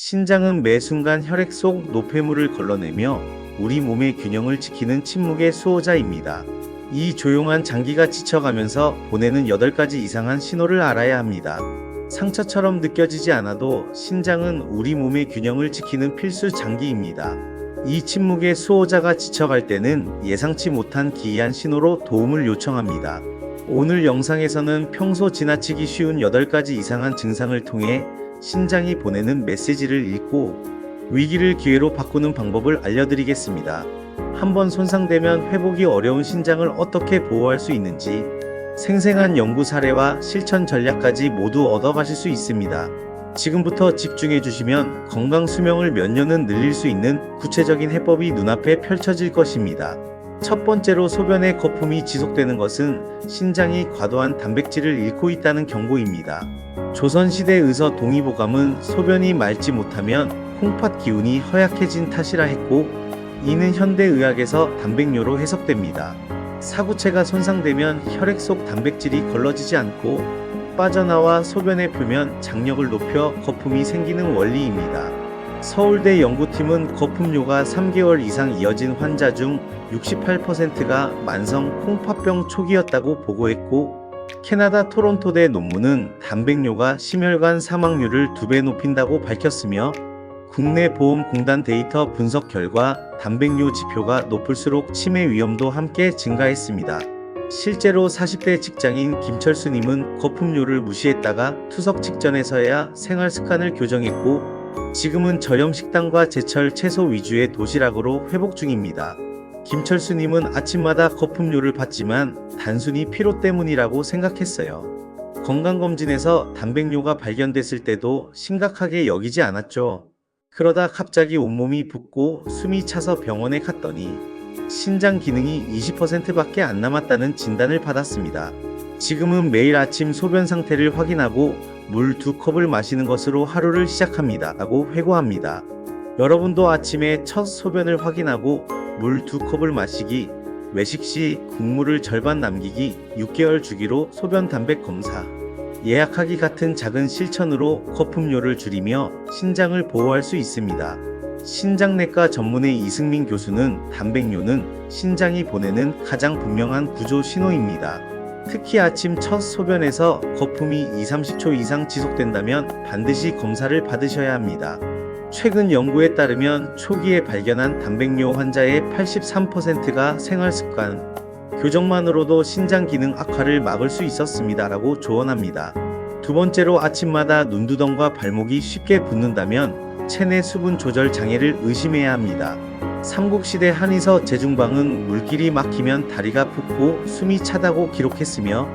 신장은 매 순간 혈액 속 노폐물을 걸러내며 우리 몸의 균형을 지키는 침묵의 수호자입니다. 이 조용한 장기가 지쳐가면서 보내는 8가지 이상한 신호를 알아야 합니다. 상처처럼 느껴지지 않아도 신장은 우리 몸의 균형을 지키는 필수 장기입니다. 이 침묵의 수호자가 지쳐갈 때는 예상치 못한 기이한 신호로 도움을 요청합니다. 오늘 영상에서는 평소 지나치기 쉬운 8가지 이상한 증상을 통해 신장이 보내는 메시지를 읽고 위기를 기회로 바꾸는 방법을 알려드리겠습니다. 한번 손상되면 회복이 어려운 신장을 어떻게 보호할 수 있는지 생생한 연구 사례와 실천 전략까지 모두 얻어가실 수 있습니다. 지금부터 집중해 주시면 건강 수명을 몇 년은 늘릴 수 있는 구체적인 해법이 눈앞에 펼쳐질 것입니다. 첫 번째로, 소변의 거품이 지속되는 것은 신장이 과도한 단백질을 잃고 있다는 경고입니다. 조선시대 의서 동의보감은 소변이 맑지 못하면 콩팥 기운이 허약해진 탓이라 했고, 이는 현대의학에서 단백뇨로 해석됩니다. 사구체가 손상되면 혈액 속 단백질이 걸러지지 않고 빠져나와 소변의 표면 장력을 높여 거품이 생기는 원리입니다. 서울대 연구팀은 거품뇨가 3개월 이상 이어진 환자 중 68%가 만성 콩팥병 초기였다고 보고했고, 캐나다 토론토대 논문은 단백뇨가 심혈관 사망률을 2배 높인다고 밝혔으며, 국내 보험공단 데이터 분석 결과 단백뇨 지표가 높을수록 치매 위험도 함께 증가했습니다. 실제로 40대 직장인 김철수님은 거품뇨를 무시했다가 투석 직전에서야 생활 습관을 교정했고, 지금은 저렴 식단과 제철 채소 위주의 도시락으로 회복 중입니다. 김철수님은 아침마다 거품뇨를 봤지만 단순히 피로 때문이라고 생각했어요. 건강검진에서 단백뇨가 발견됐을 때도 심각하게 여기지 않았죠. 그러다 갑자기 온몸이 붓고 숨이 차서 병원에 갔더니 신장 기능이 20%밖에 안 남았다는 진단을 받았습니다. 지금은 매일 아침 소변 상태를 확인하고 물 2컵을 마시는 것으로 하루를 시작합니다 라고 회고합니다. 여러분도 아침에 첫 소변을 확인하고 물 2컵을 마시기, 외식 시 국물을 절반 남기기, 6개월 주기로 소변 단백 검사, 예약하기 같은 작은 실천으로 거품뇨를 줄이며 신장을 보호할 수 있습니다. 신장내과 전문의 이승민 교수는 단백뇨는 신장이 보내는 가장 분명한 구조 신호입니다. 특히 아침 첫 소변에서 거품이 20-30초 이상 지속된다면 반드시 검사를 받으셔야 합니다. 최근 연구에 따르면 초기에 발견한 단백뇨 환자의 83%가 생활습관 교정만으로도 신장 기능 악화를 막을 수 있었습니다 라고 조언합니다. 두 번째로, 아침마다 눈두덩과 발목이 쉽게 붓는다면 체내 수분 조절 장애를 의심해야 합니다. 삼국시대 한의서 제중방은 물길이 막히면 다리가 붓고 숨이 차다고 기록했으며,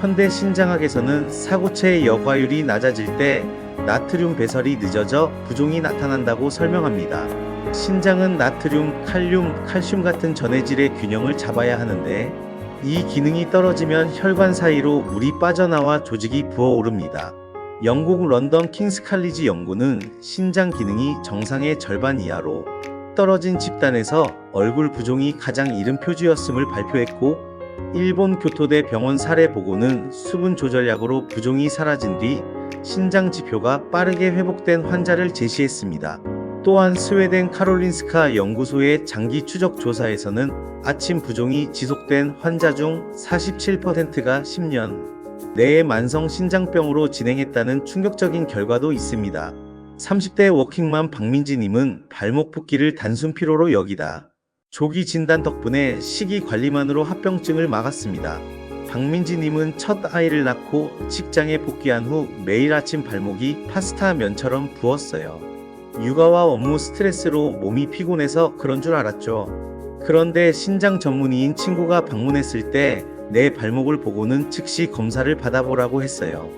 현대 신장학에서는 사구체의 여과율이 낮아질 때 나트륨 배설이 늦어져 부종이 나타난다고 설명합니다. 신장은 나트륨, 칼륨, 칼슘 같은 전해질의 균형을 잡아야 하는데, 이 기능이 떨어지면 혈관 사이로 물이 빠져나와 조직이 부어오릅니다. 영국 런던 킹스 칼리지 연구는 신장 기능이 정상의 절반 이하로 떨어진 집단에서 얼굴 부종이 가장 이른 표주였음을 발표했고, 일본 교토대 병원 사례 보고는 수분 조절약으로 부종이 사라진 뒤 신장 지표가 빠르게 회복된 환자를 제시했습니다. 또한 스웨덴 카롤린스카 연구소의 장기 추적 조사에서는 아침 부종이 지속된 환자 중 47%가 10년 내에 만성 신장병으로 진행했다는 충격적인 결과도 있습니다. 30대 워킹맘 박민지님은 발목 붓기를 단순 피로로 여기다 조기 진단 덕분에 식이 관리만으로 합병증을 막았습니다. 박민지님은 첫 아이를 낳고 직장에 복귀한 후 매일 아침 발목이 파스타 면처럼 부었어요. 육아와 업무 스트레스로 몸이 피곤해서 그런 줄 알았죠. 그런데 신장 전문의인 친구가 방문했을 때 내 발목을 보고는 즉시 검사를 받아보라고 했어요.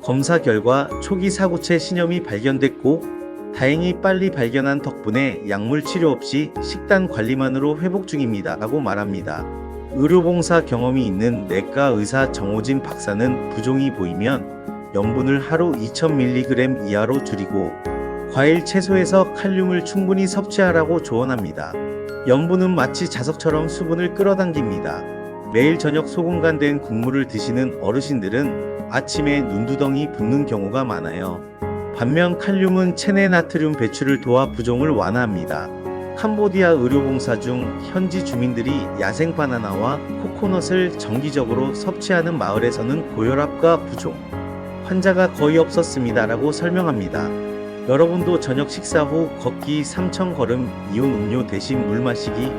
검사 결과 초기 사구체 신염이 발견됐고, 다행히 빨리 발견한 덕분에 약물 치료 없이 식단 관리만으로 회복 중입니다 라고 말합니다. 의료봉사 경험이 있는 내과 의사 정호진 박사는 부종이 보이면 염분을 하루 2000mg 이하로 줄이고 과일 채소에서 칼륨을 충분히 섭취하라고 조언합니다. 염분은 마치 자석처럼 수분을 끌어당깁니다. 매일 저녁 소금 간 국물을 드시는 어르신들은 아침에 눈두덩이 붓는 경우가 많아요. 반면 칼륨은 체내 나트륨 배출을 도와 부종을 완화합니다. 캄보디아 의료봉사 중 현지 주민들이 야생 바나나와 코코넛을 정기적으로 섭취하는 마을에서는 고혈압과 부종 환자가 거의 없었습니다라고 설명합니다. 여러분도 저녁 식사 후 걷기 3,000걸음, 이온 음료 대신 물 마시기,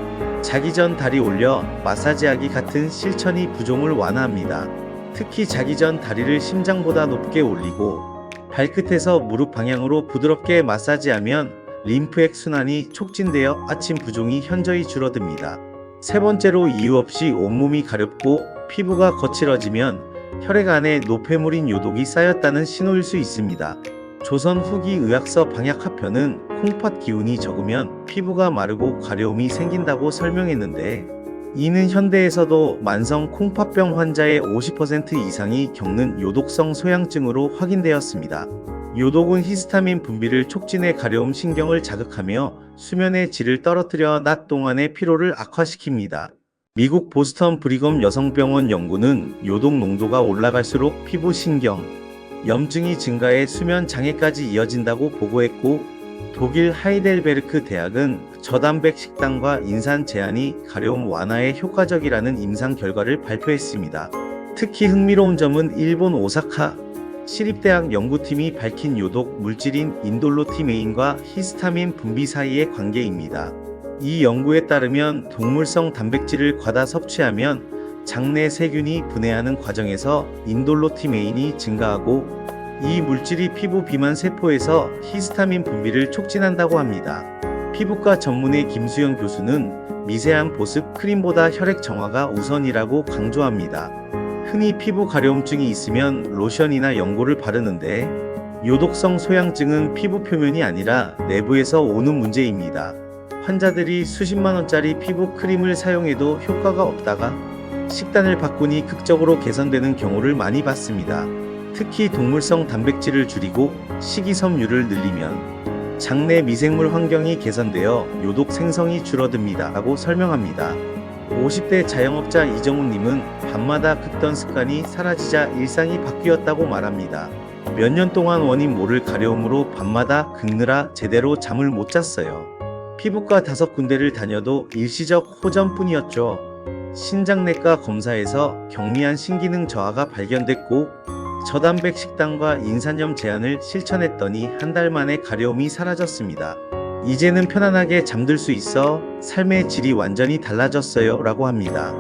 자기 전 다리 올려 마사지하기 같은 실천이 부종을 완화합니다. 특히 자기 전 다리를 심장보다 높게 올리고 발끝에서 무릎 방향으로 부드럽게 마사지하면 림프액 순환이 촉진되어 아침 부종이 현저히 줄어듭니다. 세 번째로 이유 없이 온몸이 가렵고 피부가 거칠어지면 혈액 안에 노폐물인 요독이 쌓였다는 신호일 수 있습니다. 조선 후기 의학서 방약하편은 콩팥 기운이 적으면 피부가 마르고 가려움이 생긴다고 설명했는데, 이는 현대에서도 만성 콩팥병 환자의 50% 이상이 겪는 요독성 소양증으로 확인되었습니다. 요독은 히스타민 분비를 촉진해 가려움 신경을 자극하며 수면의 질을 떨어뜨려 낮 동안의 피로를 악화시킵니다. 미국 보스턴 브리검 여성병원 연구는 요독 농도가 올라갈수록 피부 신경 염증이 증가해 수면 장애까지 이어진다고 보고했고, 독일 하이델베르크 대학은 저단백 식단과 인산 제한이 가려움 완화에 효과적이라는 임상 결과를 발표했습니다. 특히 흥미로운 점은 일본 오사카 시립대학 연구팀이 밝힌 요독 물질인 인돌로티메인과 히스타민 분비 사이의 관계입니다. 이 연구에 따르면 동물성 단백질을 과다 섭취하면 장내 세균이 분해하는 과정에서 인돌로티메인이 증가하고, 이 물질이 피부 비만 세포에서 히스타민 분비를 촉진한다고 합니다. 피부과 전문의 김수영 교수는 미세한 보습 크림보다 혈액 정화가 우선이라고 강조합니다. 흔히 피부 가려움증이 있으면 로션이나 연고를 바르는데, 요독성 소양증은 피부 표면이 아니라 내부에서 오는 문제입니다. 환자들이 수십만 원짜리 피부 크림을 사용해도 효과가 없다가 식단을 바꾸니 극적으로 개선되는 경우를 많이 봤습니다. 특히 동물성 단백질을 줄이고 식이섬유를 늘리면 장내 미생물 환경이 개선되어 요독 생성이 줄어듭니다 라고 설명합니다. 50대 자영업자 이정훈님은 밤마다 긁던 습관이 사라지자 일상이 바뀌었다고 말합니다. 몇 년 동안 원인 모를 가려움으로 밤마다 긁느라 제대로 잠을 못 잤어요. 피부과 5군데를 다녀도 일시적 호전뿐이었죠. 신장내과 검사에서 경미한 신기능 저하가 발견됐고, 저단백 식단과 인산염 제한을 실천했더니 한 달 만에 가려움이 사라졌습니다. 이제는 편안하게 잠들 수 있어 삶의 질이 완전히 달라졌어요 라고 합니다.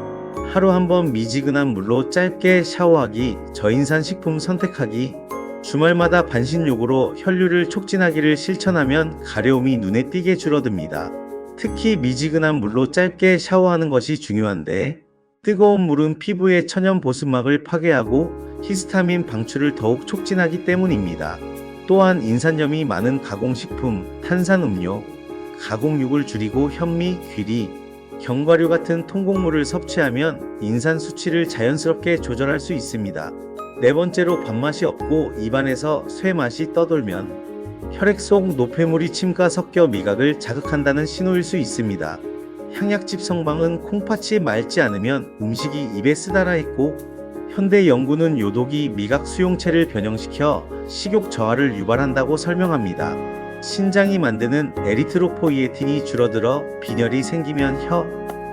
하루 한 번 미지근한 물로 짧게 샤워하기, 저인산 식품 선택하기, 주말마다 반신욕으로 혈류를 촉진하기를 실천하면 가려움이 눈에 띄게 줄어듭니다. 특히 미지근한 물로 짧게 샤워하는 것이 중요한데, 뜨거운 물은 피부의 천연 보습막을 파괴하고 히스타민 방출을 더욱 촉진하기 때문입니다. 또한 인산염이 많은 가공식품, 탄산음료, 가공육을 줄이고 현미, 귀리, 견과류 같은 통곡물을 섭취하면 인산 수치를 자연스럽게 조절할 수 있습니다. 네 번째로 밥맛이 없고 입안에서 쇠맛이 떠돌면 혈액 속 노폐물이 침과 섞여 미각을 자극한다는 신호일 수 있습니다. 향약집 성방은 콩팥이 맑지 않으면 음식이 입에 쓰다라 했고, 현대 연구는 요독이 미각 수용체를 변형시켜 식욕 저하를 유발한다고 설명합니다. 신장이 만드는 에리트로포이에틴이 줄어들어 빈혈이 생기면 혀,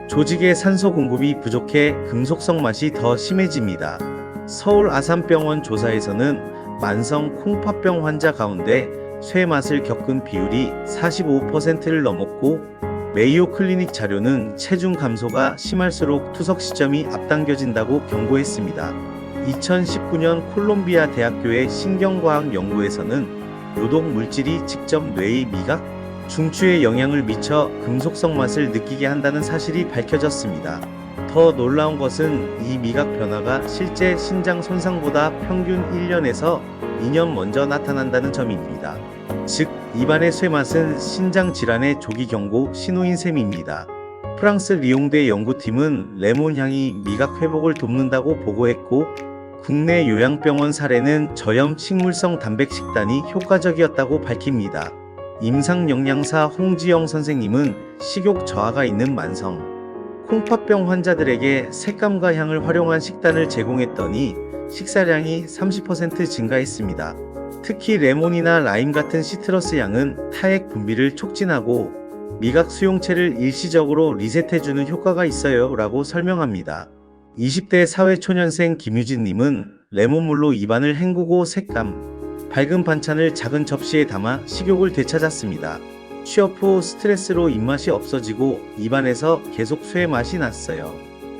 조직의 산소 공급이 부족해 금속성 맛이 더 심해집니다. 서울 아산병원 조사에서는 만성 콩팥병 환자 가운데 쇠맛을 겪은 비율이 45%를 넘었고, 메이오 클리닉 자료는 체중 감소가 심할수록 투석 시점이 앞당겨진다고 경고했습니다. 2019년 콜롬비아 대학교의 신경과학 연구에서는 요독 물질이 직접 뇌의 미각, 중추에 영향을 미쳐 금속성 맛을 느끼게 한다는 사실이 밝혀졌습니다. 더 놀라운 것은 이 미각 변화가 실제 신장 손상보다 평균 1년에서 2년 먼저 나타난다는 점입니다. 즉, 입안의 쇠맛은 신장 질환의 조기 경고 신호인 셈입니다. 프랑스 리옹대 연구팀은 레몬 향이 미각 회복을 돕는다고 보고했고, 국내 요양병원 사례는 저염 식물성 단백 식단이 효과적이었다고 밝힙니다. 임상영양사 홍지영 선생님은 식욕 저하가 있는 만성 콩팥병 환자들에게 색감과 향을 활용한 식단을 제공했더니 식사량이 30% 증가했습니다. 특히 레몬이나 라임 같은 시트러스 향은 타액 분비를 촉진하고 미각 수용체를 일시적으로 리셋해주는 효과가 있어요 라고 설명합니다. 20대 사회초년생 김유진님은 레몬물로 입안을 헹구고 색감, 밝은 반찬을 작은 접시에 담아 식욕을 되찾았습니다. 취업 후 스트레스로 입맛이 없어지고 입안에서 계속 쇠 맛이 났어요.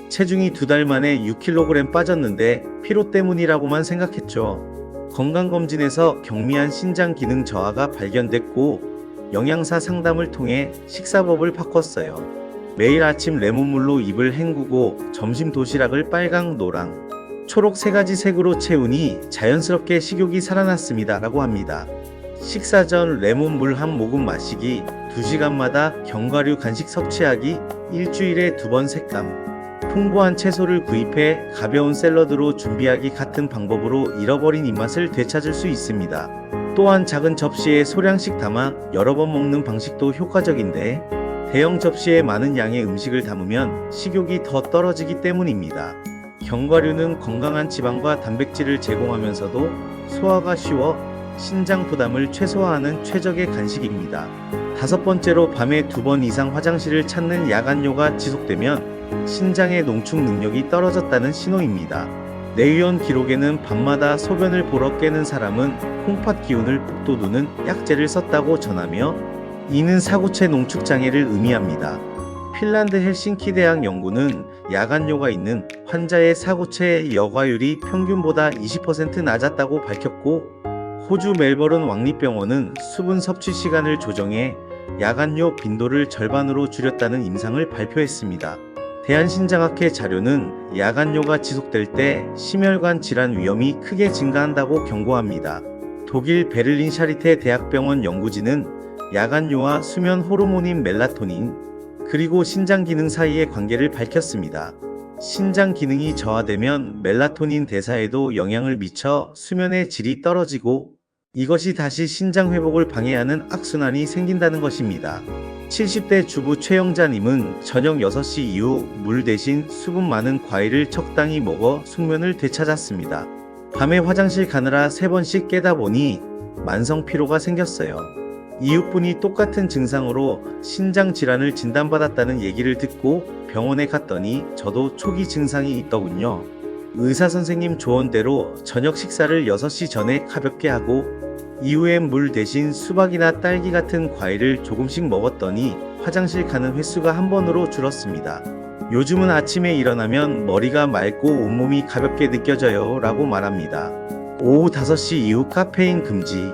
체중이 2달 만에 6kg 빠졌는데 피로 때문이라고만 생각했죠. 건강검진에서 경미한 신장 기능 저하가 발견됐고 영양사 상담을 통해 식사법을 바꿨어요. 매일 아침 레몬물로 입을 헹구고 점심 도시락을 빨강, 노랑, 초록 3가지 색으로 채우니 자연스럽게 식욕이 살아났습니다 라고 합니다. 식사 전 레몬물 한 모금 마시기, 2시간마다 견과류 간식 섭취하기, 일주일에 2번 색감, 풍부한 채소를 구입해 가벼운 샐러드로 준비하기 같은 방법으로 잃어버린 입맛을 되찾을 수 있습니다. 또한 작은 접시에 소량씩 담아 여러 번 먹는 방식도 효과적인데 대형 접시에 많은 양의 음식을 담으면 식욕이 더 떨어지기 때문입니다. 견과류는 건강한 지방과 단백질을 제공하면서도 소화가 쉬워 신장 부담을 최소화하는 최적의 간식입니다. 5번째로 밤에 2번 이상 화장실을 찾는 야간뇨가 지속되면 신장의 농축 능력이 떨어졌다는 신호입니다. 내의원 기록에는 밤마다 소변을 보러 깨는 사람은 콩팥 기운을 북돋우는 약재를 썼다고 전하며 이는 사구체 농축 장애를 의미합니다. 핀란드 헬싱키 대학 연구는 야간뇨가 있는 환자의 사구체 여과율이 평균보다 20% 낮았다고 밝혔고 호주 멜버른 왕립병원은 수분 섭취 시간을 조정해 야간뇨 빈도를 절반으로 줄였다는 임상을 발표했습니다. 대한신장학회 자료는 야간뇨가 지속될 때 심혈관 질환 위험이 크게 증가한다고 경고합니다. 독일 베를린 샤리테 대학병원 연구진은 야간뇨와 수면 호르몬인 멜라토닌 그리고 신장 기능 사이의 관계를 밝혔습니다. 신장 기능이 저하되면 멜라토닌 대사에도 영향을 미쳐 수면의 질이 떨어지고 이것이 다시 신장 회복을 방해하는 악순환이 생긴다는 것입니다. 70대 주부 최영자님은 저녁 6시 이후 물 대신 수분 많은 과일을 적당히 먹어 숙면을 되찾았습니다. 밤에 화장실 가느라 3번씩 깨다 보니 만성 피로가 생겼어요. 이웃분이 똑같은 증상으로 신장 질환을 진단받았다는 얘기를 듣고 병원에 갔더니 저도 초기 증상이 있더군요. 의사 선생님 조언대로 저녁 식사를 6시 전에 가볍게 하고 이후엔 물 대신 수박이나 딸기 같은 과일을 조금씩 먹었더니 화장실 가는 횟수가 한 번으로 줄었습니다. 요즘은 아침에 일어나면 머리가 맑고 온몸이 가볍게 느껴져요 라고 말합니다. 오후 5시 이후 카페인 금지,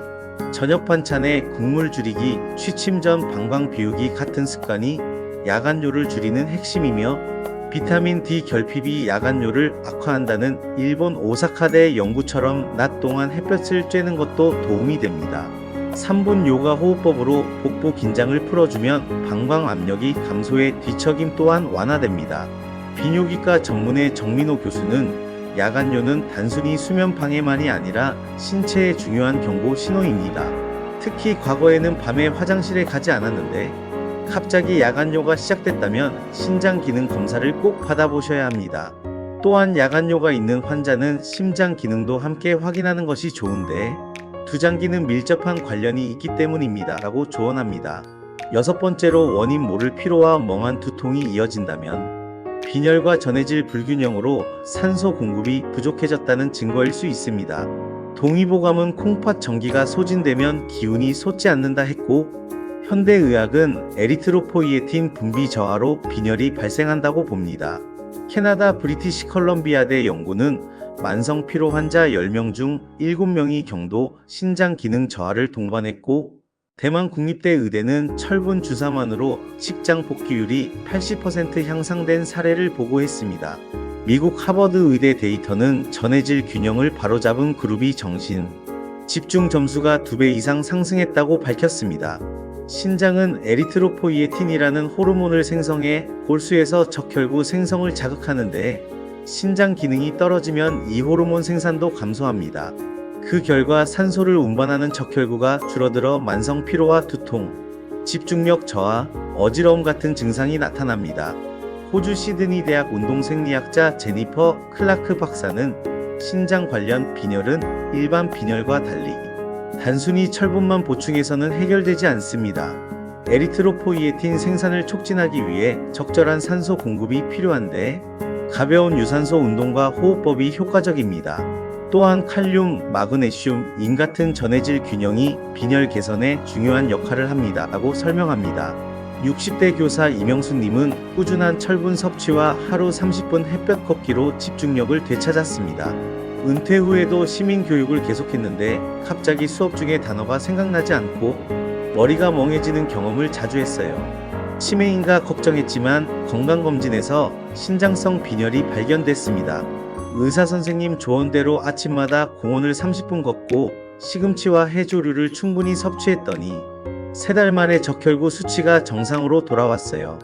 저녁 반찬에 국물 줄이기, 취침 전 방광 비우기 같은 습관이 야간뇨를 줄이는 핵심이며 비타민 D 결핍이 야간뇨를 악화한다는 일본 오사카대 연구처럼 낮 동안 햇볕을 쬐는 것도 도움이 됩니다. 3분 요가 호흡법으로 복부 긴장을 풀어주면 방광 압력이 감소해 뒤척임 또한 완화됩니다. 비뇨기과 전문의 정민호 교수는 야간뇨는 단순히 수면 방해만이 아니라 신체에 중요한 경고 신호입니다. 특히 과거에는 밤에 화장실에 가지 않았는데 갑자기 야간뇨가 시작됐다면 신장 기능 검사를 꼭 받아보셔야 합니다. 또한 야간뇨가 있는 환자는 심장 기능도 함께 확인하는 것이 좋은데 두 장기는 밀접한 관련이 있기 때문입니다 라고 조언합니다. 6번째로 원인 모를 피로와 멍한 두통이 이어진다면 빈혈과 전해질 불균형으로 산소 공급이 부족해졌다는 증거일 수 있습니다. 동의보감은 콩팥 전기가 소진되면 기운이 솟지 않는다 했고 현대의학은 에리트로포이에틴 분비 저하로 빈혈이 발생한다고 봅니다. 캐나다 브리티시 컬럼비아대 연구는 만성 피로 환자 10명 중 7명이 경도 신장 기능 저하를 동반했고 대만 국립대 의대는 철분 주사만으로 직장 복귀율이 80% 향상된 사례를 보고했습니다. 미국 하버드 의대 데이터는 전해질 균형을 바로잡은 그룹이 정신, 집중 점수가 2배 이상 상승했다고 밝혔습니다. 신장은 에리트로포이에틴이라는 호르몬을 생성해 골수에서 적혈구 생성을 자극하는데 신장 기능이 떨어지면 이 호르몬 생산도 감소합니다. 그 결과 산소를 운반하는 적혈구가 줄어들어 만성 피로와 두통, 집중력 저하, 어지러움 같은 증상이 나타납니다. 호주 시드니 대학 운동생리학자 제니퍼 클라크 박사는 신장 관련 빈혈은 일반 빈혈과 달리 단순히 철분만 보충해서는 해결되지 않습니다. 에리트로포이에틴 생산을 촉진하기 위해 적절한 산소 공급이 필요한데 가벼운 유산소 운동과 호흡법이 효과적입니다. 또한 칼륨, 마그네슘, 인 같은 전해질 균형이 빈혈 개선에 중요한 역할을 합니다. 라고 설명합니다. 60대 교사 이명수님은 꾸준한 철분 섭취와 하루 30분 햇볕 걷기로 집중력을 되찾았습니다. 은퇴 후에도 시민 교육을 계속했는데 갑자기 수업 중에 단어가 생각나지 않고 머리가 멍해지는 경험을 자주 했어요. 치매인가 걱정했지만 건강검진에서 신장성 빈혈이 발견됐습니다. 의사선생님 조언대로 아침마다 공원을 30분 걷고 시금치와 해조류를 충분히 섭취했더니 3달 만에 적혈구 수치가 정상으로 돌아왔어요.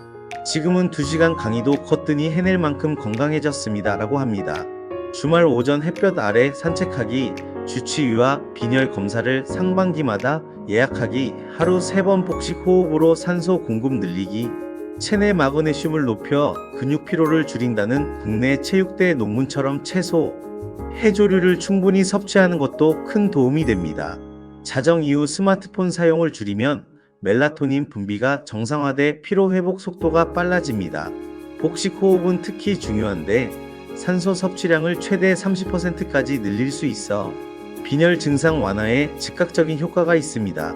지금은 2시간 강의도 걷더니 해낼 만큼 건강해졌습니다. 라고 합니다. 주말 오전 햇볕 아래 산책하기, 주치의와 빈혈 검사를 상반기마다 예약하기, 하루 3번 복식 호흡으로 산소 공급 늘리기, 체내 마그네슘을 높여 근육 피로를 줄인다는 국내 체육대 논문처럼 채소, 해조류를 충분히 섭취하는 것도 큰 도움이 됩니다. 자정 이후 스마트폰 사용을 줄이면 멜라토닌 분비가 정상화돼 피로 회복 속도가 빨라집니다. 복식 호흡은 특히 중요한데 산소 섭취량을 최대 30%까지 늘릴 수 있어 빈혈 증상 완화에 즉각적인 효과가 있습니다.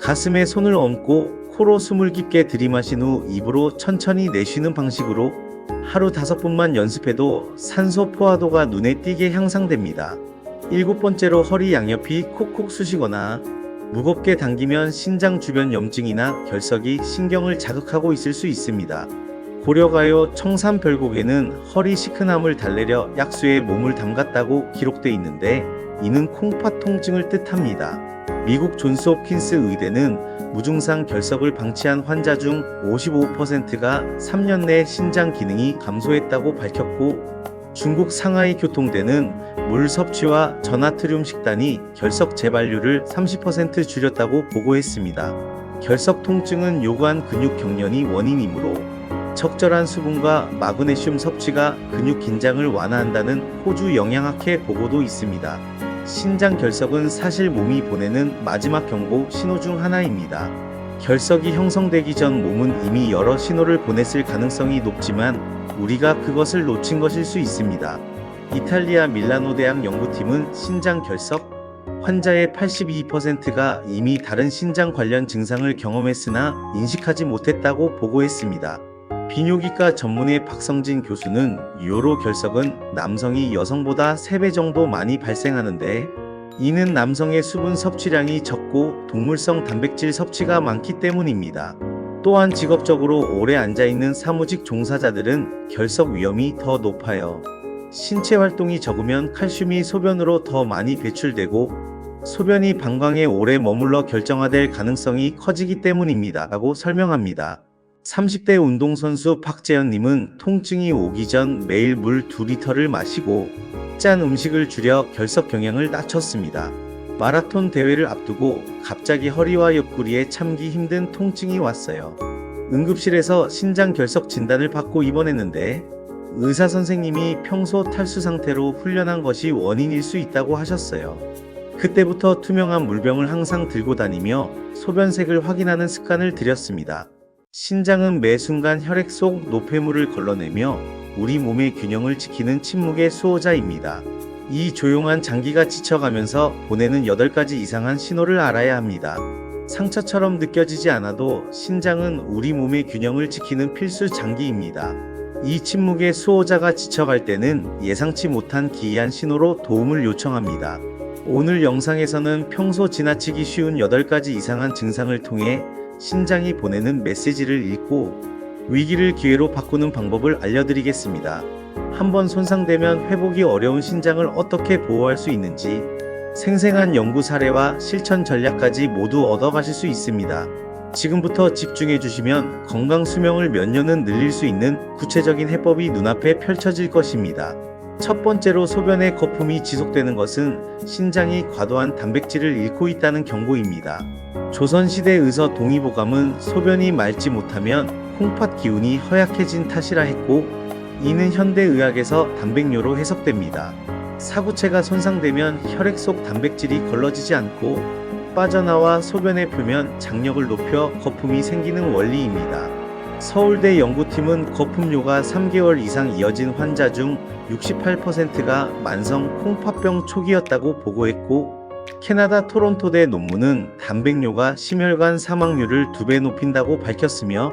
가슴에 손을 얹고 코로 숨을 깊게 들이마신 후 입으로 천천히 내쉬는 방식으로 하루 5분만 연습해도 산소 포화도가 눈에 띄게 향상됩니다. 7번째로 허리 양옆이 콕콕 쑤시거나 무겁게 당기면 신장 주변 염증이나 결석이 신경을 자극하고 있을 수 있습니다. 고려가요 청산별곡에는 허리 시큰함을 달래려 약수에 몸을 담갔다고 기록돼 있는데 이는 콩팥 통증을 뜻합니다. 미국 존스 홉킨스 의대는 무증상 결석을 방치한 환자 중 55%가 3년 내 신장 기능이 감소했다고 밝혔고 중국 상하이 교통대는 물 섭취와 저나트륨 식단이 결석 재발률을 30% 줄였다고 보고했습니다. 결석 통증은 요관 근육 경련이 원인이므로 적절한 수분과 마그네슘 섭취가 근육 긴장을 완화한다는 호주 영양학회 보고도 있습니다. 신장 결석은 사실 몸이 보내는 마지막 경고 신호 중 하나입니다. 결석이 형성되기 전 몸은 이미 여러 신호를 보냈을 가능성이 높지만 우리가 그것을 놓친 것일 수 있습니다. 이탈리아 밀라노 대학 연구팀은 신장 결석 환자의 82%가 이미 다른 신장 관련 증상을 경험했으나 인식하지 못했다고 보고했습니다. 비뇨기과 전문의 박성진 교수는 요로 결석은 남성이 여성보다 3배 정도 많이 발생하는데 이는 남성의 수분 섭취량이 적고 동물성 단백질 섭취가 많기 때문입니다. 또한 직업적으로 오래 앉아있는 사무직 종사자들은 결석 위험이 더 높아요. 신체 활동이 적으면 칼슘이 소변으로 더 많이 배출되고 소변이 방광에 오래 머물러 결정화될 가능성이 커지기 때문입니다. 라고 설명합니다. 30대 운동선수 박재현님은 통증이 오기 전 매일 물 2리터를 마시고 짠 음식을 줄여 결석 경향을 낮췄습니다. 마라톤 대회를 앞두고 갑자기 허리와 옆구리에 참기 힘든 통증이 왔어요. 응급실에서 신장 결석 진단을 받고 입원했는데 의사 선생님이 평소 탈수 상태로 훈련한 것이 원인일 수 있다고 하셨어요. 그때부터 투명한 물병을 항상 들고 다니며 소변색을 확인하는 습관을 들였습니다. 신장은 매 순간 혈액 속 노폐물을 걸러내며 우리 몸의 균형을 지키는 침묵의 수호자입니다. 이 조용한 장기가 지쳐가면서 보내는 8가지 이상한 신호를 알아야 합니다. 상처처럼 느껴지지 않아도 신장은 우리 몸의 균형을 지키는 필수 장기입니다. 이 침묵의 수호자가 지쳐갈 때는 예상치 못한 기이한 신호로 도움을 요청합니다. 오늘 영상에서는 평소 지나치기 쉬운 8가지 이상한 증상을 통해 신장이 보내는 메시지를 읽고 위기를 기회로 바꾸는 방법을 알려드리겠습니다. 한번 손상되면 회복이 어려운 신장을 어떻게 보호할 수 있는지 생생한 연구 사례와 실천 전략까지 모두 얻어가실 수 있습니다. 지금부터 집중해 주시면 건강 수명을 몇 년은 늘릴 수 있는 구체적인 해법이 눈앞에 펼쳐질 것입니다. 첫 번째로 소변의 거품이 지속되는 것은 신장이 과도한 단백질을 잃고 있다는 경고입니다. 조선시대 의서 동의보감은 소변이 맑지 못하면 콩팥 기운이 허약해진 탓이라 했고 이는 현대의학에서 단백뇨로 해석됩니다. 사구체가 손상되면 혈액 속 단백질이 걸러지지 않고 빠져나와 소변의 표면 장력을 높여 거품이 생기는 원리입니다. 서울대 연구팀은 거품료가 3개월 이상 이어진 환자 중 68%가 만성 콩팥병 초기였다고 보고했고, 캐나다 토론토대 논문은 담백뇨가 심혈관 사망률을 2배 높인다고 밝혔으며,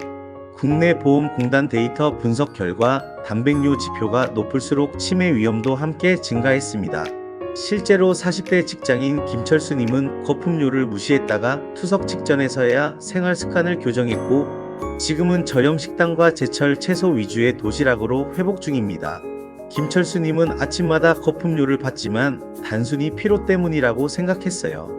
국내 보험공단 데이터 분석 결과 담백뇨 지표가 높을수록 치매 위험도 함께 증가했습니다. 실제로 40대 직장인 김철수님은 거품료를 무시했다가 투석 직전에서야 생활 습관을 교정했고, 지금은 저렴 식단과 제철 채소 위주의 도시락으로 회복 중입니다. 김철수님은 아침마다 거품료를 받지만 단순히 피로 때문이라고 생각했어요.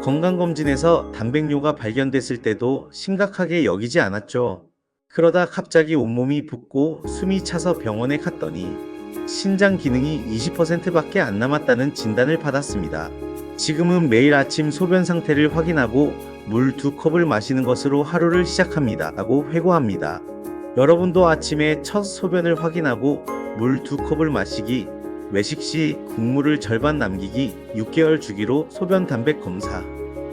건강검진에서 담백뇨가 발견됐을 때도 심각하게 여기지 않았죠. 그러다 갑자기 온몸이 붓고 숨이 차서 병원에 갔더니 신장 기능이 20%밖에 안 남았다는 진단을 받았습니다. 지금은 매일 아침 소변 상태를 확인하고 물 2컵을 마시는 것으로 하루를 시작합니다 라고 회고합니다. 여러분도 아침에 첫 소변을 확인하고 물 2컵을 마시기, 외식 시 국물을 절반 남기기, 6개월 주기로 소변 담백 검사,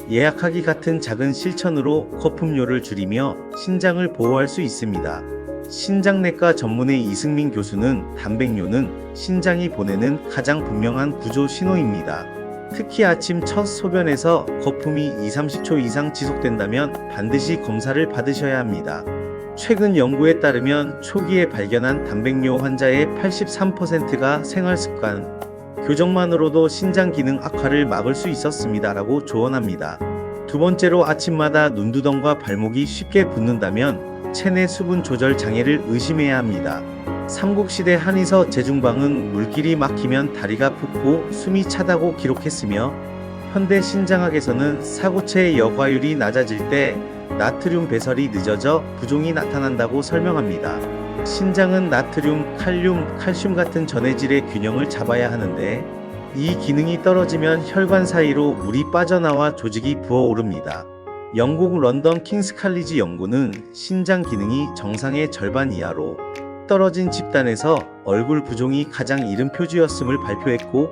예약하기 같은 작은 실천으로 거품료를 줄이며 신장을 보호할 수 있습니다. 신장내과 전문의 이승민 교수는 담백뇨는 신장이 보내는 가장 분명한 구조 신호입니다. 특히 아침 첫 소변에서 거품이 20-30초 이상 지속된다면 반드시 검사를 받으셔야 합니다. 최근 연구에 따르면 초기에 발견한 담백뇨 환자의 83%가 생활습관, 교정만으로도 신장 기능 악화를 막을 수 있었습니다 라고 조언합니다. 두 번째로 아침마다 눈두덩과 발목이 쉽게 붓는다면 체내 수분 조절 장애를 의심해야 합니다. 삼국시대 한의서 제중방은 물길이 막히면 다리가 붓고 숨이 차다고 기록했으며, 현대 신장학에서는 사구체의 여과율이 낮아질 때 나트륨 배설이 늦어져 부종이 나타난다고 설명합니다. 신장은 나트륨, 칼륨, 칼슘 같은 전해질의 균형을 잡아야 하는데, 이 기능이 떨어지면 혈관 사이로 물이 빠져나와 조직이 부어오릅니다. 영국 런던 킹스 칼리지 연구는 신장 기능이 정상의 절반 이하로 떨어진 집단에서 얼굴 부종이 가장 이른 표주였음을 발표했고,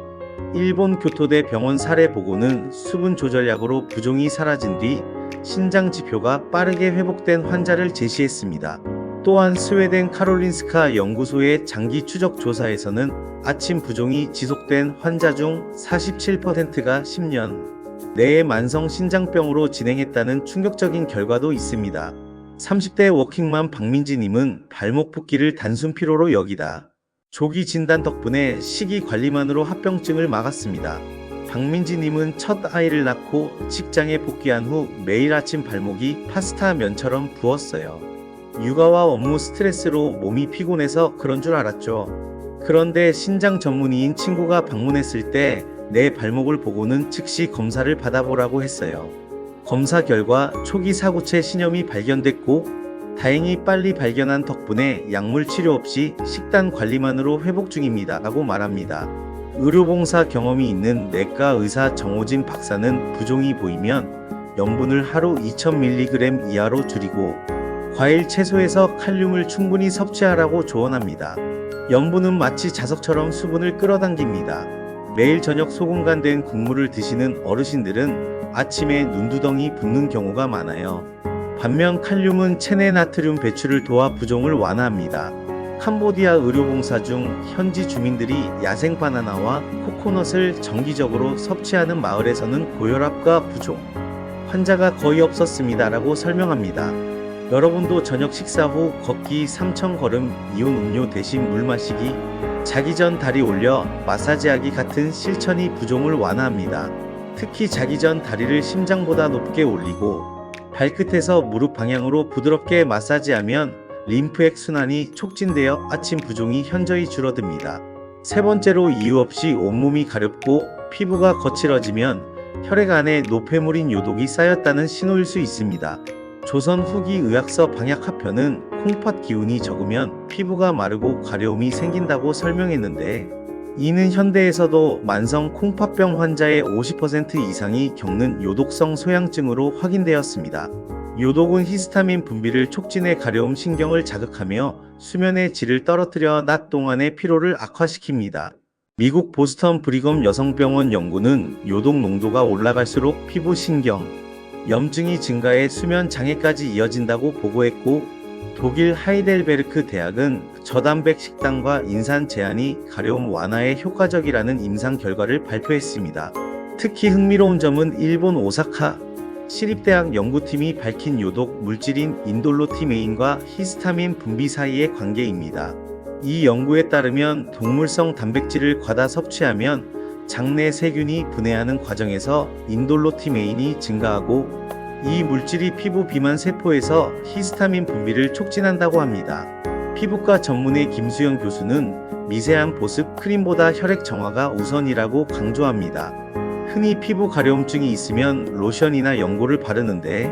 일본 교토대 병원 사례 보고는 수분 조절약으로 부종이 사라진 뒤 신장 지표가 빠르게 회복된 환자를 제시했습니다. 또한 스웨덴 카롤린스카 연구소의 장기 추적 조사에서는 아침 부종이 지속된 환자 중 47%가 10년 내에 만성 신장병으로 진행했다는 충격적인 결과도 있습니다. 30대 워킹맘 박민지님은 발목 붓기를 단순 피로로 여기다 조기 진단 덕분에 식이 관리만으로 합병증을 막았습니다. 박민지님은 첫 아이를 낳고 직장에 복귀한 후 매일 아침 발목이 파스타 면처럼 부었어요. 육아와 업무 스트레스로 몸이 피곤해서 그런 줄 알았죠. 그런데 신장 전문의인 친구가 방문했을 때 내 발목을 보고는 즉시 검사를 받아보라고 했어요. 검사 결과 초기 사구체 신염이 발견됐고, 다행히 빨리 발견한 덕분에 약물 치료 없이 식단 관리만으로 회복 중입니다 라고 말합니다. 의료봉사 경험이 있는 내과 의사 정호진 박사는 부종이 보이면 염분을 하루 2000mg 이하로 줄이고 과일 채소에서 칼륨을 충분히 섭취하라고 조언합니다. 염분은 마치 자석처럼 수분을 끌어당깁니다. 매일 저녁 소금간된 국물을 드시는 어르신들은 아침에 눈두덩이 붓는 경우가 많아요. 반면 칼륨은 체내 나트륨 배출을 도와 부종을 완화합니다. 캄보디아 의료봉사 중 현지 주민들이 야생 바나나와 코코넛을 정기적으로 섭취하는 마을에서는 고혈압과 부종 환자가 거의 없었습니다 라고 설명합니다. 여러분도 저녁 식사 후 걷기 3000걸음, 이온 음료 대신 물 마시기, 자기 전 다리 올려 마사지하기 같은 실천이 부종을 완화합니다. 특히 자기 전 다리를 심장보다 높게 올리고 발끝에서 무릎 방향으로 부드럽게 마사지하면 림프액 순환이 촉진되어 아침 부종이 현저히 줄어듭니다. 세 번째로 이유 없이 온몸이 가렵고 피부가 거칠어지면 혈액 안에 노폐물인 요독이 쌓였다는 신호일 수 있습니다. 조선 후기 의학서 방약하편은 콩팥 기운이 적으면 피부가 마르고 가려움이 생긴다고 설명했는데, 이는 현대에서도 만성 콩팥병 환자의 50% 이상이 겪는 요독성 소양증으로 확인되었습니다. 요독은 히스타민 분비를 촉진해 가려움 신경을 자극하며 수면의 질을 떨어뜨려 낮 동안의 피로를 악화시킵니다. 미국 보스턴 브리검 여성병원 연구는 요독 농도가 올라갈수록 피부 신경, 염증이 증가해 수면 장애까지 이어진다고 보고했고, 독일 하이델베르크 대학은 저단백 식단과 인산 제한이 가려움 완화에 효과적이라는 임상 결과를 발표했습니다. 특히 흥미로운 점은 일본 오사카 시립대학 연구팀이 밝힌 요독 물질인 인돌로티메인과 히스타민 분비 사이의 관계입니다. 이 연구에 따르면 동물성 단백질을 과다 섭취하면 장내 세균이 분해하는 과정에서 인돌로티메인이 증가하고, 이 물질이 피부 비만 세포에서 히스타민 분비를 촉진한다고 합니다. 피부과 전문의 김수영 교수는 미세한 보습 크림보다 혈액 정화가 우선이라고 강조합니다. 흔히 피부 가려움증이 있으면 로션이나 연고를 바르는데,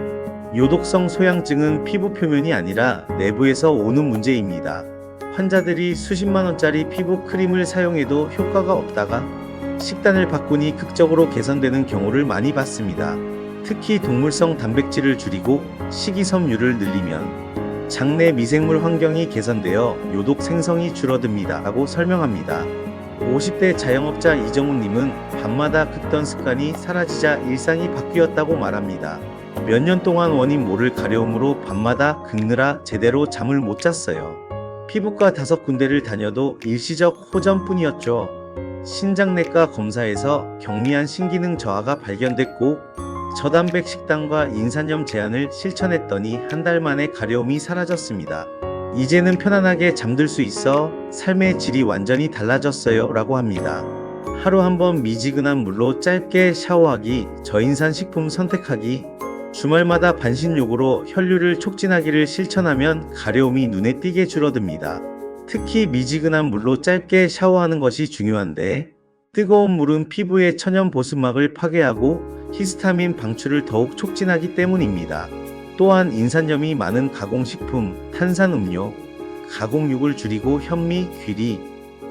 요독성 소양증은 피부 표면이 아니라 내부에서 오는 문제입니다. 환자들이 수십만 원짜리 피부 크림을 사용해도 효과가 없다가 식단을 바꾸니 극적으로 개선되는 경우를 많이 봤습니다. 특히 동물성 단백질을 줄이고 식이섬유를 늘리면 장내 미생물 환경이 개선되어 요독 생성이 줄어듭니다 라고 설명합니다. 50대 자영업자 이정훈님은 밤마다 긁던 습관이 사라지자 일상이 바뀌었다고 말합니다. 몇 년 동안 원인 모를 가려움으로 밤마다 긁느라 제대로 잠을 못 잤어요. 피부과 5군데를 다녀도 일시적 호전뿐이었죠. 신장내과 검사에서 경미한 신기능 저하가 발견됐고, 저단백 식단과 인산염 제한을 실천했더니 한 달 만에 가려움이 사라졌습니다. 이제는 편안하게 잠들 수 있어 삶의 질이 완전히 달라졌어요 라고 합니다. 하루 한 번 미지근한 물로 짧게 샤워하기, 저인산 식품 선택하기, 주말마다 반신욕으로 혈류를 촉진하기를 실천하면 가려움이 눈에 띄게 줄어듭니다. 특히 미지근한 물로 짧게 샤워하는 것이 중요한데, 뜨거운 물은 피부의 천연 보습막을 파괴하고 히스타민 방출을 더욱 촉진하기 때문입니다. 또한 인산염이 많은 가공식품, 탄산음료, 가공육을 줄이고 현미, 귀리,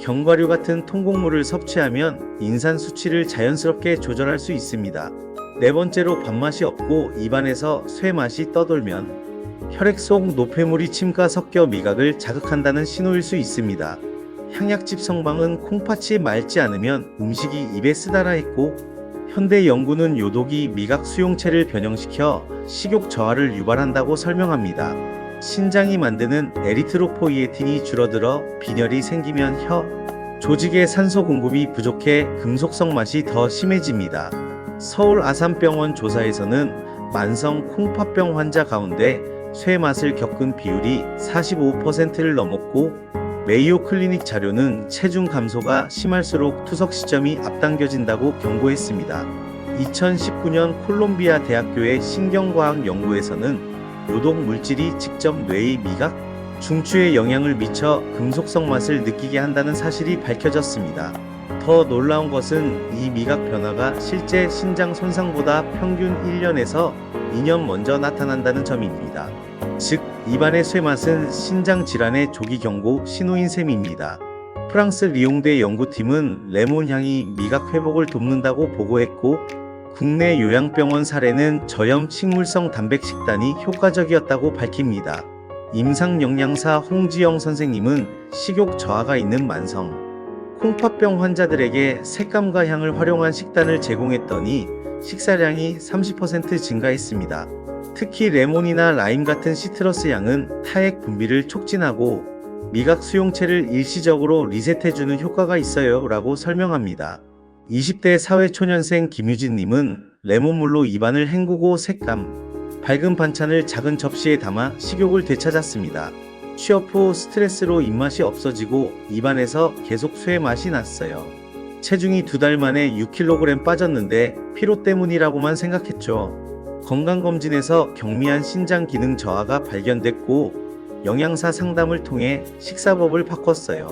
견과류 같은 통곡물을 섭취하면 인산 수치를 자연스럽게 조절할 수 있습니다. 네 번째로, 밥맛이 없고 입안에서 쇠맛이 떠돌면 혈액 속 노폐물이 침과 섞여 미각을 자극한다는 신호일 수 있습니다. 향약집 성방은 콩팥이 맑지 않으면 음식이 입에 쓰다라 했고, 현대 연구는 요독이 미각 수용체를 변형시켜 식욕 저하를 유발한다고 설명합니다. 신장이 만드는 에리트로포이에틴이 줄어들어 빈혈이 생기면 혀, 조직의 산소 공급이 부족해 금속성 맛이 더 심해집니다. 서울 아산병원 조사에서는 만성 콩팥병 환자 가운데 쇠맛을 겪은 비율이 45%를 넘었고, 메이오 클리닉 자료는 체중 감소가 심할수록 투석 시점이 앞당겨진다고 경고했습니다. 2019년 콜롬비아 대학교의 신경과학 연구에서는 요독 물질이 직접 뇌의 미각, 중추에 영향을 미쳐 금속성 맛을 느끼게 한다는 사실이 밝혀졌습니다. 더 놀라운 것은 이 미각 변화가 실제 신장 손상보다 평균 1년에서 2년 먼저 나타난다는 점입니다. 즉, 입안의 쇠맛은 신장 질환의 조기 경고 신호인 셈입니다. 프랑스 리옹대 연구팀은 레몬 향이 미각 회복을 돕는다고 보고했고, 국내 요양병원 사례는 저염 식물성 단백 식단이 효과적이었다고 밝힙니다. 임상영양사 홍지영 선생님은 식욕 저하가 있는 만성 콩팥병 환자들에게 색감과 향을 활용한 식단을 제공했더니 식사량이 30% 증가했습니다. 특히 레몬이나 라임 같은 시트러스 향은 타액 분비를 촉진하고 미각 수용체를 일시적으로 리셋해주는 효과가 있어요 라고 설명합니다. 20대 사회초년생 김유진님은 레몬물로 입안을 헹구고 색감, 밝은 반찬을 작은 접시에 담아 식욕을 되찾았습니다. 취업 후 스트레스로 입맛이 없어지고 입안에서 계속 쇠 맛이 났어요. 체중이 2달 만에 6kg 빠졌는데 피로 때문이라고만 생각했죠. 건강검진에서 경미한 신장 기능 저하가 발견됐고, 영양사 상담을 통해 식사법을 바꿨어요.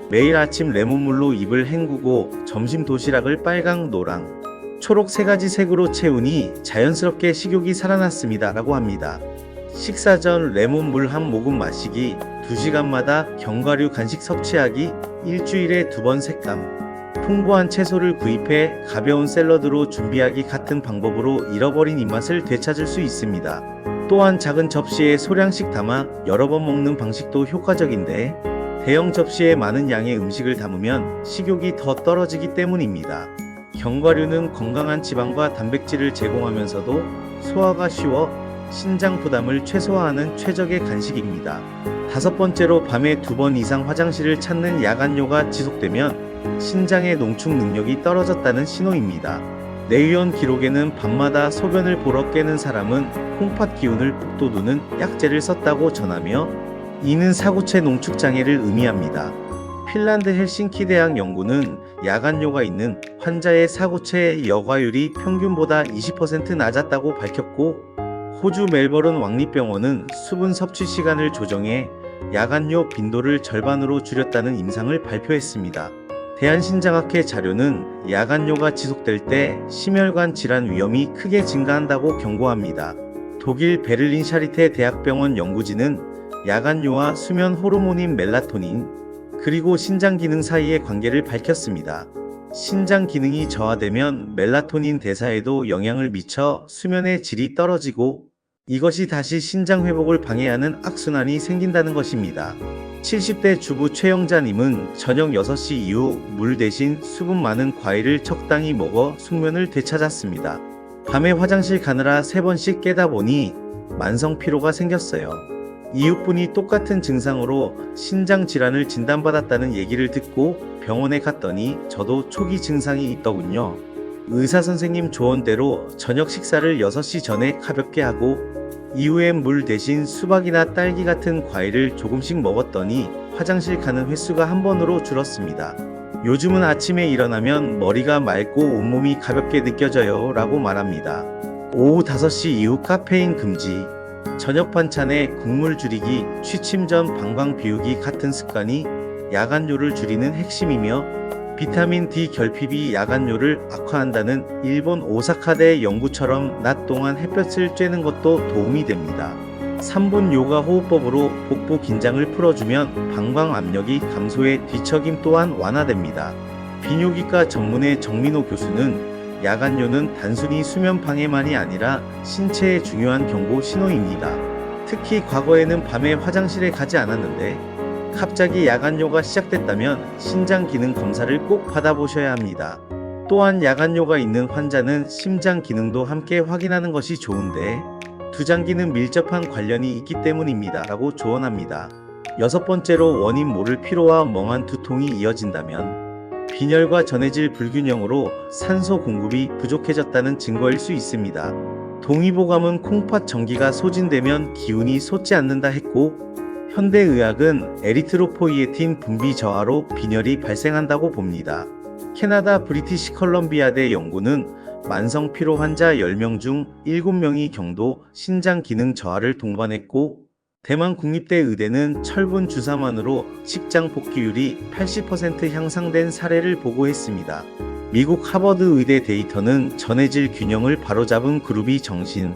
매일 아침 레몬물로 입을 헹구고 점심 도시락을 빨강, 노랑, 초록 3가지 색으로 채우니 자연스럽게 식욕이 살아났습니다 라고 합니다. 식사 전 레몬물 한 모금 마시기, 2시간마다 견과류 간식 섭취하기, 일주일에 2번 색감, 풍부한 채소를 구입해 가벼운 샐러드로 준비하기 같은 방법으로 잃어버린 입맛을 되찾을 수 있습니다. 또한 작은 접시에 소량씩 담아 여러 번 먹는 방식도 효과적인데, 대형 접시에 많은 양의 음식을 담으면 식욕이 더 떨어지기 때문입니다. 견과류는 건강한 지방과 단백질을 제공하면서도 소화가 쉬워 신장 부담을 최소화하는 최적의 간식입니다. 다섯 번째로 밤에 2번 이상 화장실을 찾는 야간뇨가 지속되면 신장의 농축 능력이 떨어졌다는 신호입니다. 내의원 기록에는 밤마다 소변을 보러 깨는 사람은 콩팥 기운을 북돋우는 약재를 썼다고 전하며 이는 사구체 농축 장애를 의미합니다. 핀란드 헬싱키 대학 연구는 야간뇨가 있는 환자의 사구체의 여과율이 평균보다 20% 낮았다고 밝혔고, 호주 멜버른 왕립병원은 수분 섭취 시간을 조정해 야간뇨 빈도를 절반으로 줄였다는 임상을 발표했습니다. 대한신장학회 자료는 야간뇨가 지속될 때 심혈관 질환 위험이 크게 증가한다고 경고합니다. 독일 베를린 샤리테 대학병원 연구진은 야간뇨와 수면 호르몬인 멜라토닌, 그리고 신장 기능 사이의 관계를 밝혔습니다. 신장 기능이 저하되면 멜라토닌 대사에도 영향을 미쳐 수면의 질이 떨어지고 이것이 다시 신장 회복을 방해하는 악순환이 생긴다는 것입니다. 70대 주부 최영자님은 저녁 6시 이후 물 대신 수분 많은 과일을 적당히 먹어 숙면을 되찾았습니다. 밤에 화장실 가느라 3번씩 깨다 보니 만성 피로가 생겼어요. 이웃분이 똑같은 증상으로 신장 질환을 진단받았다는 얘기를 듣고 병원에 갔더니 저도 초기 증상이 있더군요. 의사 선생님 조언대로 저녁 식사를 6시 전에 가볍게 하고 이후엔 물 대신 수박이나 딸기 같은 과일을 조금씩 먹었더니 화장실 가는 횟수가 한 번으로 줄었습니다. 요즘은 아침에 일어나면 머리가 맑고 온몸이 가볍게 느껴져요 라고 말합니다. 오후 5시 이후 카페인 금지, 저녁 반찬에 국물 줄이기, 취침 전 방광 비우기 같은 습관이 야간뇨를 줄이는 핵심이며 비타민 D 결핍이 야간뇨를 악화한다는 일본 오사카대 연구처럼 낮 동안 햇볕을 쬐는 것도 도움이 됩니다. 3분 요가 호흡법으로 복부 긴장을 풀어주면 방광 압력이 감소해 뒤척임 또한 완화됩니다. 비뇨기과 전문의 정민호 교수는 야간뇨는 단순히 수면 방해만이 아니라 신체에 중요한 경고 신호입니다. 특히 과거에는 밤에 화장실에 가지 않았는데 갑자기 야간뇨가 시작됐다면 신장 기능 검사를 꼭 받아보셔야 합니다. 또한 야간뇨가 있는 환자는 심장 기능도 함께 확인하는 것이 좋은데 두장기는 밀접한 관련이 있기 때문입니다 라고 조언합니다. 여섯 번째로 원인 모를 피로와 멍한 두통이 이어진다면 빈혈과 전해질 불균형으로 산소 공급이 부족해졌다는 증거일 수 있습니다. 동의보감은 콩팥 전기가 소진되면 기운이 솟지 않는다 했고, 현대의학은 에리트로포이에틴 분비 저하로 빈혈이 발생한다고 봅니다. 캐나다 브리티시 컬럼비아대 연구는 만성 피로 환자 10명 중 7명이 경도 신장 기능 저하를 동반했고, 대만 국립대 의대는 철분 주사만으로 직장 복귀율이 80% 향상된 사례를 보고했습니다. 미국 하버드 의대 데이터는 전해질 균형을 바로잡은 그룹이 정신,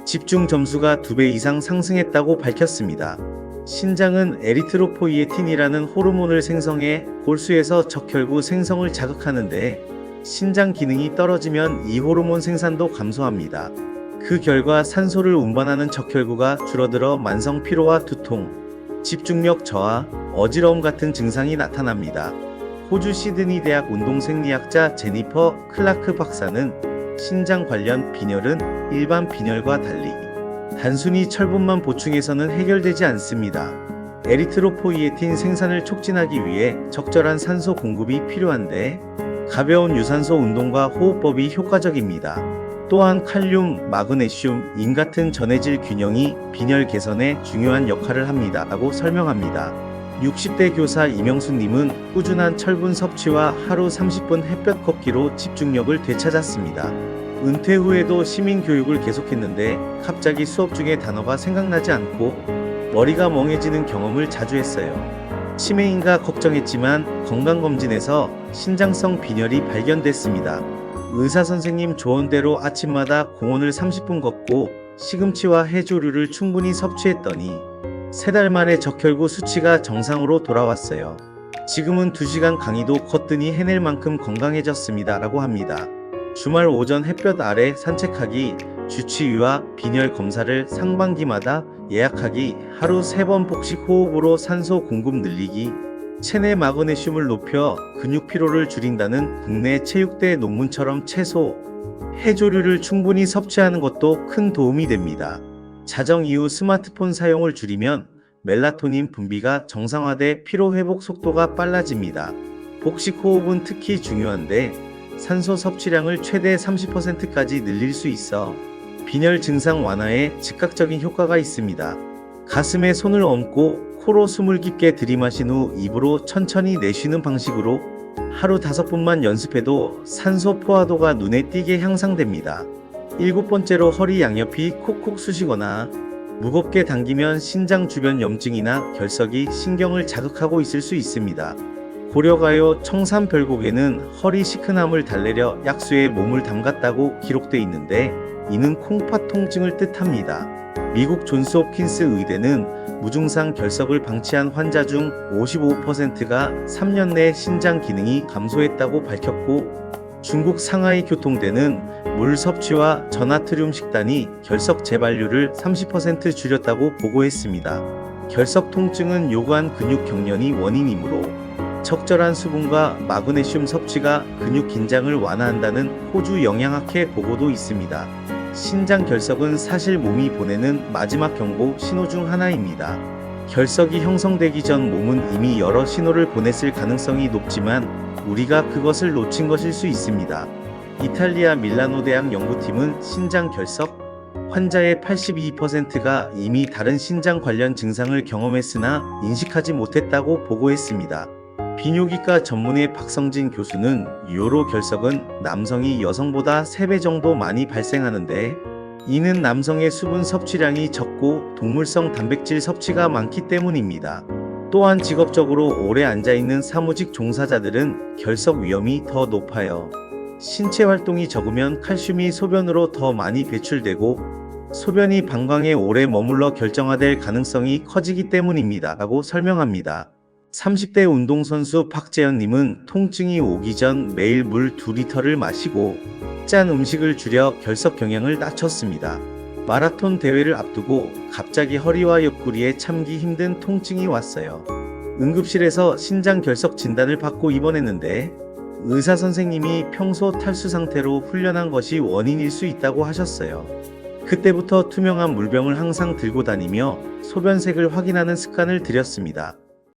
집중 점수가 2배 이상 상승했다고 밝혔습니다. 신장은 에리트로포이에틴이라는 호르몬을 생성해 골수에서 적혈구 생성을 자극하는데 신장 기능이 떨어지면 이 호르몬 생산도 감소합니다. 그 결과 산소를 운반하는 적혈구가 줄어들어 만성 피로와 두통, 집중력 저하, 어지러움 같은 증상이 나타납니다. 호주 시드니 대학 운동생리학자 제니퍼 클라크 박사는 신장 관련 빈혈은 일반 빈혈과 달리 단순히 철분만 보충해서는 해결되지 않습니다. 에리트로포이에틴 생산을 촉진하기 위해 적절한 산소 공급이 필요한데 가벼운 유산소 운동과 호흡법이 효과적입니다. 또한 칼륨, 마그네슘, 인 같은 전해질 균형이 빈혈 개선에 중요한 역할을 합니다 라고 설명합니다. 60대 교사 이명수님은 꾸준한 철분 섭취와 하루 30분 햇볕 걷기로 집중력을 되찾았습니다. 은퇴 후에도 시민교육을 계속했는데 갑자기 수업 중에 단어가 생각나지 않고 머리가 멍해지는 경험을 자주 했어요. 치매인가 걱정했지만 건강검진에서 신장성 빈혈이 발견됐습니다. 의사선생님 조언대로 아침마다 공원을 30분 걷고 시금치와 해조류를 충분히 섭취했더니 3달 만에 적혈구 수치가 정상으로 돌아왔어요. 지금은 2시간 강의도 걷더니 해낼 만큼 건강해졌습니다 라고 합니다. 주말 오전 햇볕 아래 산책하기, 주치의와 빈혈 검사를 상반기마다 예약하기, 하루 3번 복식 호흡으로 산소 공급 늘리기, 체내 마그네슘을 높여 근육 피로를 줄인다는 국내 체육대 논문처럼 채소, 해조류를 충분히 섭취하는 것도 큰 도움이 됩니다. 자정 이후 스마트폰 사용을 줄이면 멜라토닌 분비가 정상화돼 피로 회복 속도가 빨라집니다. 복식 호흡은 특히 중요한데 산소 섭취량을 최대 30%까지 늘릴 수 있어 빈혈 증상 완화에 즉각적인 효과가 있습니다. 가슴에 손을 얹고 코로 숨을 깊게 들이마신 후 입으로 천천히 내쉬는 방식으로 하루 5분만 연습해도 산소 포화도가 눈에 띄게 향상됩니다. 7번째로 허리 양옆이 콕콕 쑤시거나 무겁게 당기면 신장 주변 염증이나 결석이 신경을 자극하고 있을 수 있습니다. 고려가요 청산별곡에는 허리 시큰함을 달래려 약수에 몸을 담갔다고 기록돼 있는데 이는 콩팥 통증을 뜻합니다. 미국 존스 홉킨스 의대는 무증상 결석을 방치한 환자 중 55%가 3년 내 신장 기능이 감소했다고 밝혔고 중국 상하이 교통대는 물 섭취와 저나트륨 식단이 결석 재발률을 30% 줄였다고 보고했습니다. 결석 통증은 요구한 근육 경련이 원인이므로 적절한 수분과 마그네슘 섭취가 근육 긴장을 완화한다는 호주 영양학회 보고도 있습니다. 신장 결석은 사실 몸이 보내는 마지막 경고 신호 중 하나입니다. 결석이 형성되기 전 몸은 이미 여러 신호를 보냈을 가능성이 높지만 우리가 그것을 놓친 것일 수 있습니다. 이탈리아 밀라노 대학 연구팀은 신장 결석 환자의 82%가 이미 다른 신장 관련 증상을 경험했으나 인식하지 못했다고 보고했습니다. 비뇨기과 전문의 박성진 교수는 요로 결석은 남성이 여성보다 3배 정도 많이 발생하는데 이는 남성의 수분 섭취량이 적고 동물성 단백질 섭취가 많기 때문입니다. 또한 직업적으로 오래 앉아있는 사무직 종사자들은 결석 위험이 더 높아요. 신체 활동이 적으면 칼슘이 소변으로 더 많이 배출되고 소변이 방광에 오래 머물러 결정화될 가능성이 커지기 때문입니다. 라고 설명합니다. 30대 운동선수 박재현님은 통증이 오기 전 매일 물 2리터를 마시고 짠 음식을 줄여 결석 경향을 낮췄습니다. 마라톤 대회를 앞두고 갑자기 허리와 옆구리에 참기 힘든 통증이 왔어요. 응급실에서 신장 결석 진단을 받고 입원했는데 의사 선생님이 평소 탈수 상태로 훈련한 것이 원인일 수 있다고 하셨어요. 그때부터 투명한 물병을 항상 들고 다니며 소변색을 확인하는 습관을 들였습니다.